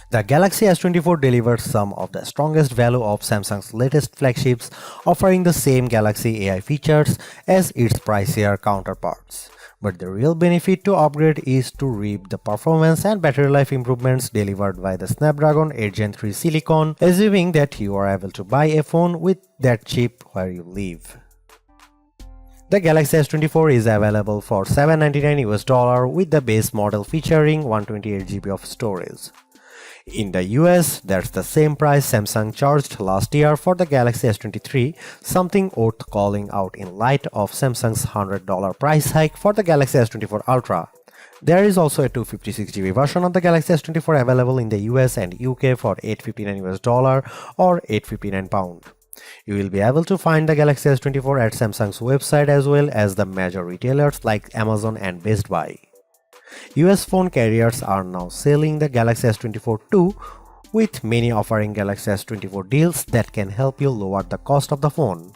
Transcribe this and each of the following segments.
The Galaxy S24 delivers some of the strongest value of Samsung's latest flagships, offering the same Galaxy AI features as its pricier counterparts. But the real benefit to upgrade is to reap the performance and battery life improvements delivered by the Snapdragon 8 Gen 3 Silicon, assuming that you are able to buy a phone with that chip where you live. The Galaxy S24 is available for $799 with the base model featuring 128GB of storage. In the US, that's the same price Samsung charged last year for the Galaxy S23, something worth calling out in light of Samsung's $100 price hike for the Galaxy S24 Ultra. There is also a 256GB version of the Galaxy S24 available in the US and UK for $859 or £859. You will be able to find the Galaxy S24 at Samsung's website as well as the major retailers like Amazon and Best Buy. US phone carriers are now selling the Galaxy S24 too, with many offering Galaxy S24 deals that can help you lower the cost of the phone.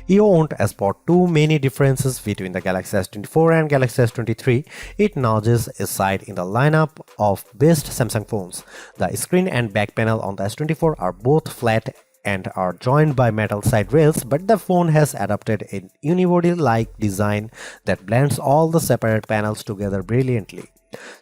You won't spot too many differences between the Galaxy S24 and Galaxy S23. It nudges aside in the lineup of best Samsung phones. The screen and back panel on the S24 are both flat and are joined by metal side rails, but the phone has adopted a unibody-like design that blends all the separate panels together brilliantly.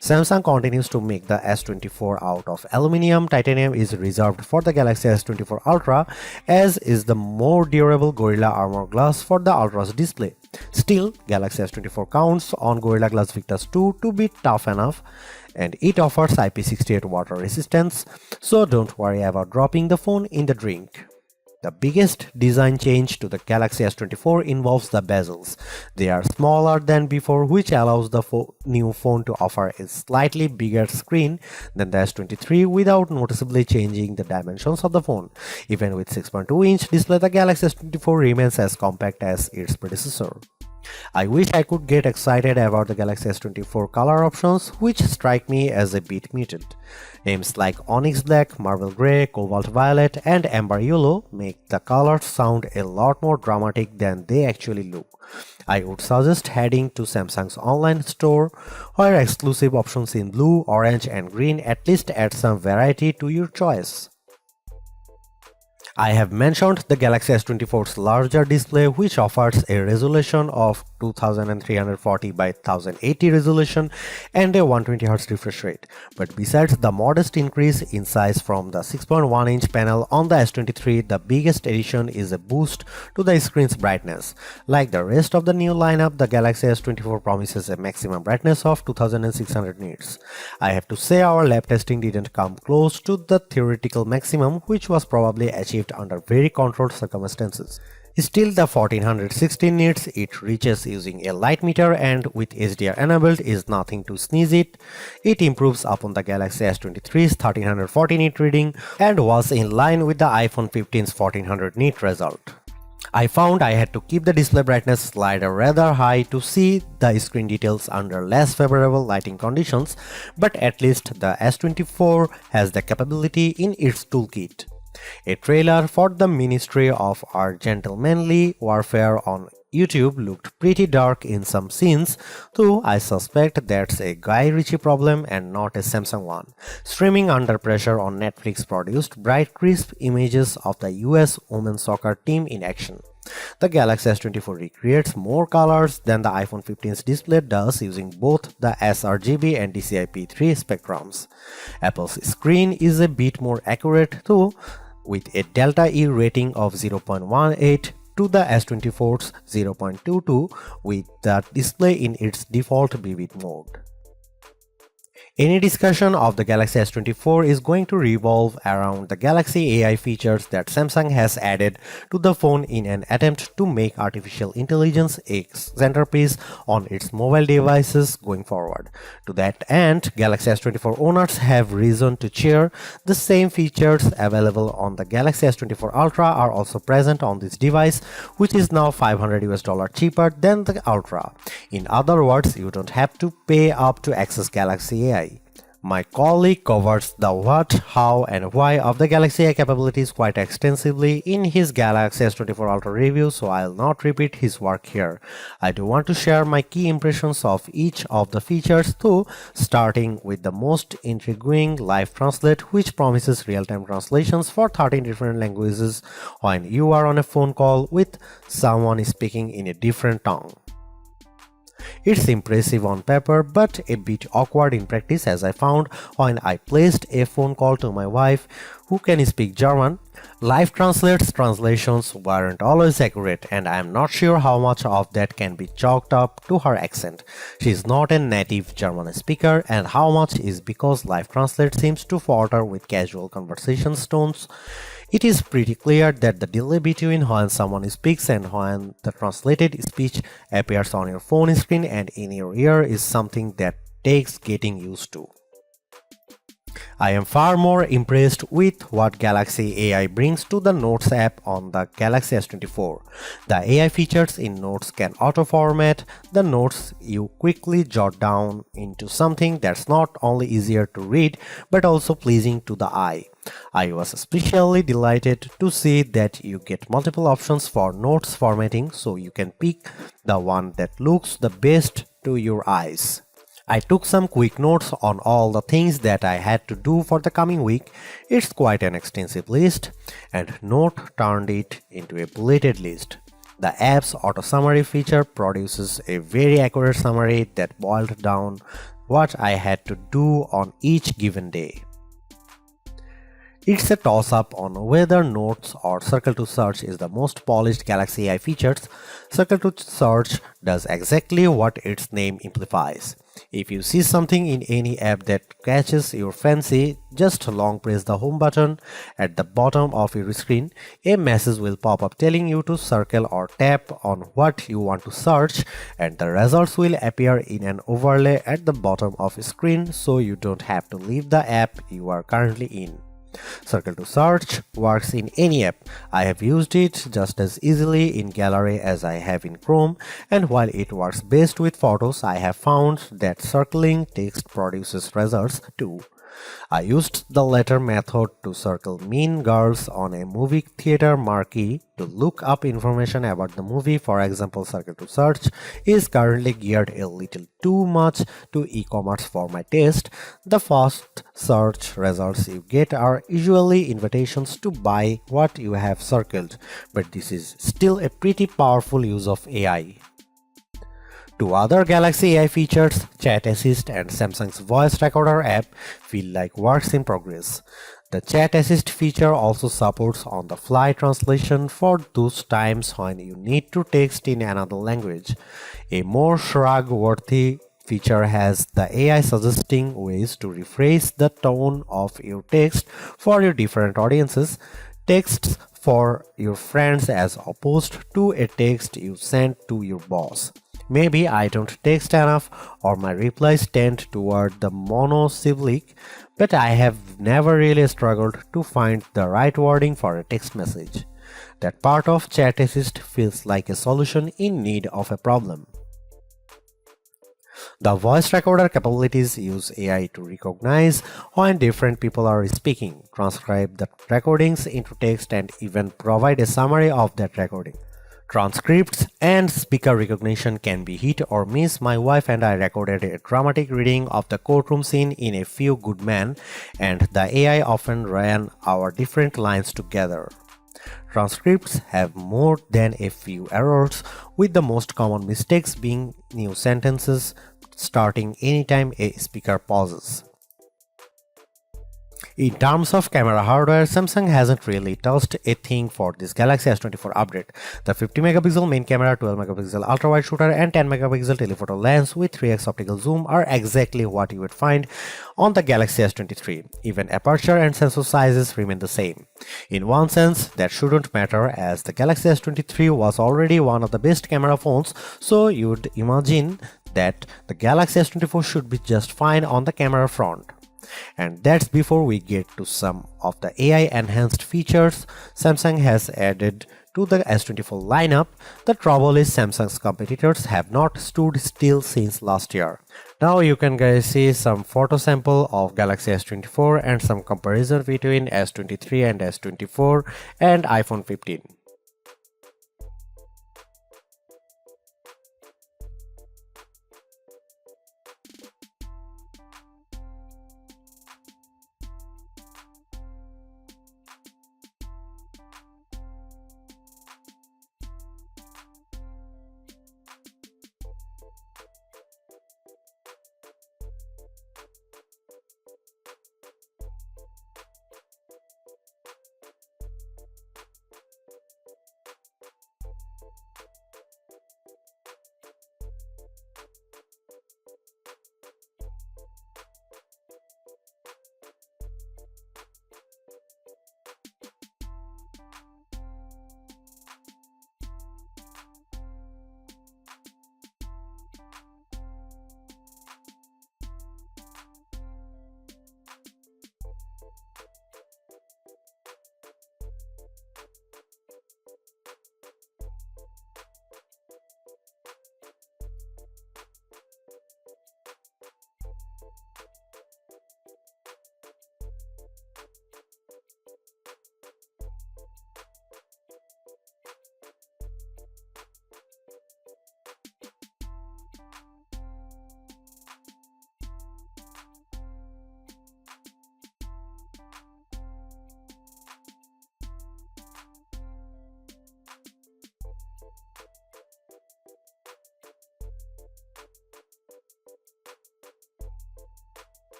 Samsung continues to make the S24 out of aluminum. Titanium is reserved for the Galaxy S24 Ultra, as is the more durable Gorilla Armor Glass for the Ultra's display. Still, Galaxy S24 counts on Gorilla Glass Victus 2 to be tough enough, and it offers IP68 water resistance, so don't worry about dropping the phone in the drink. The biggest design change to the Galaxy S24 involves the bezels. They are smaller than before, which allows the new phone to offer a slightly bigger screen than the S23 without noticeably changing the dimensions of the phone. Even with 6.2-inch display, the Galaxy S24 remains as compact as its predecessor. I wish I could get excited about the Galaxy S24 color options, which strike me as a bit muted. Names like Onyx Black, Marble Grey, Cobalt Violet, and Amber Yellow make the colors sound a lot more dramatic than they actually look. I would suggest heading to Samsung's online store, where exclusive options in blue, orange, and green at least add some variety to your choice. I have mentioned the Galaxy S24's larger display, which offers a resolution of 2340 by 1080 resolution and a 120Hz refresh rate. But besides the modest increase in size from the 6.1-inch panel on the S23, the biggest addition is a boost to the screen's brightness. Like the rest of the new lineup, the Galaxy S24 promises a maximum brightness of 2600 nits. I have to say our lab testing didn't come close to the theoretical maximum, which was probably achieved under very controlled circumstances. Still, the 1416 nits it reaches using a light meter and with HDR enabled is nothing to sneeze at. It improves upon the Galaxy S23's 1340 nit reading and was in line with the iPhone 15's 1400 nit result. I found I had to keep the display brightness slider rather high to see the screen details under less favorable lighting conditions, but at least the S24 has the capability in its toolkit. A trailer for the Ministry of Our Gentlemanly Warfare on YouTube looked pretty dark in some scenes, though I suspect that's a Guy Ritchie problem and not a Samsung one. Streaming Under Pressure on Netflix produced bright, crisp images of the US women's soccer team in action. The Galaxy S24 recreates more colors than the iPhone 15's display does using both the sRGB and DCI-P3 spectrums. Apple's screen is a bit more accurate though, with a delta E rating of 0.18 to the S24's 0.22 with the display in its default vivid mode. Any discussion of the Galaxy S24 is going to revolve around the Galaxy AI features that Samsung has added to the phone in an attempt to make artificial intelligence a centerpiece on its mobile devices going forward. To that end, Galaxy S24 owners have reason to cheer. The same features available on the Galaxy S24 Ultra are also present on this device, which is now $500 cheaper than the Ultra. In other words, you don't have to pay up to access Galaxy AI. My colleague covers the what, how, and why of the Galaxy AI capabilities quite extensively in his Galaxy S24 Ultra review, so I'll not repeat his work here. I do want to share my key impressions of each of the features though, starting with the most intriguing Live Translate, which promises real-time translations for 13 different languages when you are on a phone call with someone speaking in a different tongue. It's impressive on paper but a bit awkward in practice, as I found when I placed a phone call to my wife who can speak German. Live Translate's translations weren't always accurate, and I am not sure how much of that can be chalked up to her accent. She is not a native German speaker, and how much is because Live Translate seems to falter with casual conversation tones. It is pretty clear that the delay between when someone speaks and when the translated speech appears on your phone screen and in your ear is something that takes getting used to. I am far more impressed with what Galaxy AI brings to the Notes app on the Galaxy S24. The AI features in Notes can auto-format the notes you quickly jot down into something that's not only easier to read but also pleasing to the eye. I was especially delighted to see that you get multiple options for notes formatting, so you can pick the one that looks the best to your eyes. I took some quick notes on all the things that I had to do for the coming week. It's quite an extensive list, and Note turned it into a bulleted list. The app's auto summary feature produces a very accurate summary that boiled down what I had to do on each given day. It's a toss-up on whether Notes or Circle to Search is the most polished Galaxy AI features. Circle to Search does exactly what its name implies. If you see something in any app that catches your fancy, just long press the home button at the bottom of your screen. A message will pop up telling you to circle or tap on what you want to search, and the results will appear in an overlay at the bottom of the screen, so you don't have to leave the app you are currently in. Circle to Search works in any app. I have used it just as easily in Gallery as I have in Chrome, and while it works best with photos, I have found that circling text produces results too. I used the latter method to circle Mean Girls on a movie theater marquee to look up information about the movie. For example, Circle to Search is currently geared a little too much to e-commerce for my taste. The first search results you get are usually invitations to buy what you have circled, but this is still a pretty powerful use of AI. Two other Galaxy AI features, Chat Assist and Samsung's Voice Recorder app, feel like works in progress. The Chat Assist feature also supports on-the-fly translation for those times when you need to text in another language. A more shrug-worthy feature has the AI suggesting ways to rephrase the tone of your text for your different audiences. Texts for your friends as opposed to a text you send to your boss. Maybe I don't text enough or my replies tend toward the monosyllabic, but I have never really struggled to find the right wording for a text message. That part of Chat Assist feels like a solution in need of a problem. The voice recorder capabilities use AI to recognize when different people are speaking, transcribe the recordings into text, and even provide a summary of that recording. Transcripts and speaker recognition can be hit or miss. My wife and I recorded a dramatic reading of the courtroom scene in A Few Good Men, and the AI often ran our different lines together. Transcripts have more than a few errors, with the most common mistakes being new sentences starting anytime a speaker pauses. In terms of camera hardware, Samsung hasn't really touched a thing for this Galaxy S24 update. The 50MP main camera, 12MP ultra-wide shooter, and 10MP telephoto lens with 3x optical zoom are exactly what you would find on the Galaxy S23. Even aperture and sensor sizes remain the same. In one sense, that shouldn't matter, as the Galaxy S23 was already one of the best camera phones, so you'd imagine that the Galaxy S24 should be just fine on the camera front. And that's before we get to some of the AI-enhanced features Samsung has added to the S24 lineup. The trouble is Samsung's competitors have not stood still since last year. Now you can guys see some photo sample of Galaxy S24 and some comparison between S23 and S24 and iPhone 15.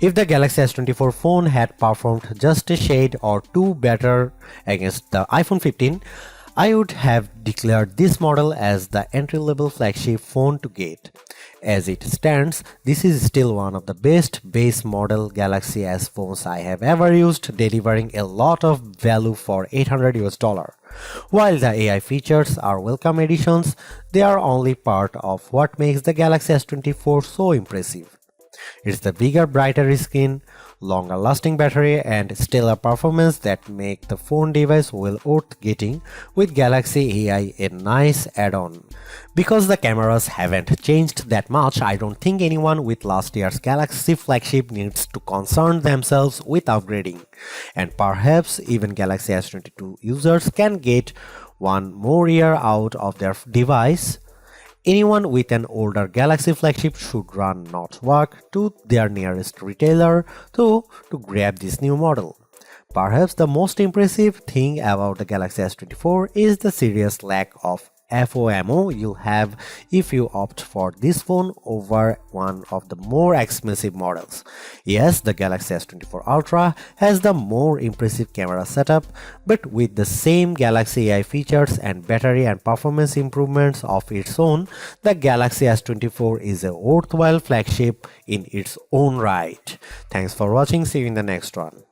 If the Galaxy S24 phone had performed just a shade or two better against the iPhone 15, I would have declared this model as the entry-level flagship phone to get. As it stands, this is still one of the best base model Galaxy S phones I have ever used, delivering a lot of value for $800. While the AI features are welcome additions, they are only part of what makes the Galaxy S24 so impressive. It's the bigger, brighter screen, longer lasting battery and stellar performance that make the phone device well worth getting, with Galaxy AI a nice add-on. Because the cameras haven't changed that much, I don't think anyone with last year's Galaxy flagship needs to concern themselves with upgrading. And perhaps even Galaxy S22 users can get one more year out of their device. Anyone with an older Galaxy flagship should run not walk to their nearest retailer to grab this new model. Perhaps the most impressive thing about the Galaxy S24 is the serious lack of FOMO you'll have if you opt for this phone over one of the more expensive models. Yes, the Galaxy S24 Ultra has the more impressive camera setup, but with the same Galaxy AI features and battery and performance improvements of its own, the Galaxy S24 is a worthwhile flagship in its own right. Thanks for watching, see you in the next one.